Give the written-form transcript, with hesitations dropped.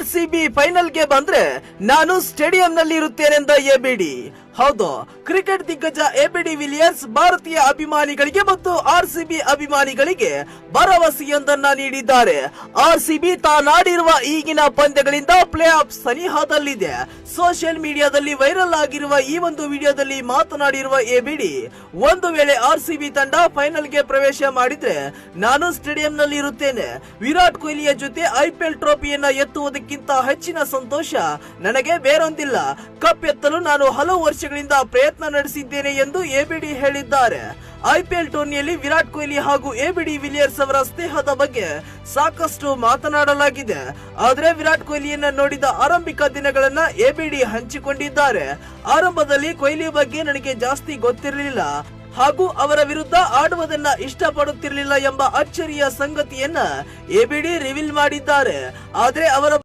RCB ಫೈನಲ್ಗೆ ಬಂದ್ರೆ ನಾನು ಸ್ಟೇಡಿಯಂನಲ್ಲಿ ಇರುತ್ತೇನೆಂದ ಎಬಿಡಿ. ಹೌದು, ಕ್ರಿಕೆಟ್ ದಿಗ್ಗಜ ಎಬಿಡಿ ವಿಲಿಯರ್ಸ್ ಭಾರತೀಯ ಅಭಿಮಾನಿಗಳಿಗೆ ಮತ್ತು ಆರ್ಸಿಬಿ ಅಭಿಮಾನಿಗಳಿಗೆ ಭರವಸೆಯೊಂದನ್ನ ನೀಡಿದ್ದಾರೆ. ಆರ್ಸಿಬಿ ತಾನಾಡಿರುವ ಈಗಿನ ಪಂದ್ಯಗಳಿಂದ ಪ್ಲೇ ಆಫ್ ಸನಿಹದಲ್ಲಿದೆ. ಸೋಷಿಯಲ್ ಮೀಡಿಯಾದಲ್ಲಿ ವೈರಲ್ ಆಗಿರುವ ಈ ಒಂದು ವಿಡಿಯೋದಲ್ಲಿ ಮಾತನಾಡಿರುವ ಎಬಿಡಿ, ಒಂದು ವೇಳೆ ಆರ್ಸಿಬಿ ತಂಡ ಫೈನಲ್ಗೆ ಪ್ರವೇಶ ಮಾಡಿದ್ರೆ ನಾನು ಸ್ಟೇಡಿಯಂನಲ್ಲಿ ಇರುತ್ತೇನೆ. ವಿರಾಟ್ ಕೊಹ್ಲಿಯ ಜೊತೆ ಐಪಿಎಲ್ ಟ್ರೋಫಿಯನ್ನ ಎತ್ತುವುದಕ್ಕಿಂತ ಹೆಚ್ಚಿನ ಸಂತೋಷ ನನಗೆ ಬೇರೊಂದಿಲ್ಲ. ಕಪ್ ಎತ್ತಲು ನಾನು ಹಲವು ವರ್ಷಗಳಿಂದ ಪ್ರಯತ್ನ ನಡೆಸಿದ್ದೇನೆ ಎಂದು ಎಬಿಡಿ ಹೇಳಿದ್ದಾರೆ. ಐಪಿಎಲ್ ಟೂರ್ನಿಯಲ್ಲಿ ವಿರಾಟ್ ಕೊಹ್ಲಿ ಹಾಗೂ ಎಬಿಡಿ ವಿಲಿಯರ್ಸ್ ಅವರ ಸ್ನೇಹದ ಬಗ್ಗೆ ಸಾಕಷ್ಟು ಮಾತನಾಡಲಾಗಿದೆ. ಆದರೆ ವಿರಾಟ್ ಕೊಹ್ಲಿಯನ್ನ ನೋಡಿದ ಆರಂಭಿಕ ದಿನಗಳನ್ನ ಎಬಿಡಿ ಹಂಚಿಕೊಂಡಿದ್ದಾರೆ. ಆರಂಭದಲ್ಲಿ ಕೊಹ್ಲಿ ಬಗ್ಗೆ ನನಗೆ ಜಾಸ್ತಿ ಗೊತ್ತಿರಲಿಲ್ಲ ಹಾಗೂ ಅವರ ವಿರುದ್ಧ ಆಡುವುದನ್ನ ಇಷ್ಟಪಡುತ್ತಿರಲಿಲ್ಲ ಎಂಬ ಅಚ್ಚರಿಯ ಸಂಗತಿಯನ್ನ ಎಬಿಡಿ ರಿವೀಲ್ ಮಾಡಿದ್ದಾರೆ. ಆದರೆ ಅವರ